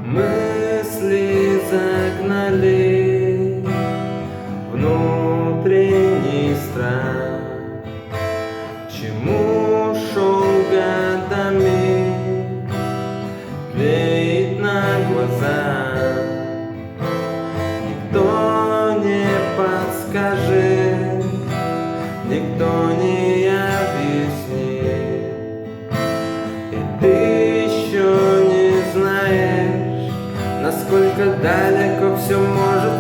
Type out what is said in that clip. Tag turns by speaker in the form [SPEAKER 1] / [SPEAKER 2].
[SPEAKER 1] Мысли загнали внутренний страх, чему шел годами, тлеет на глазах. Никто не подскажет, никто не объяснит, и ты еще не знаешь, насколько далеко все может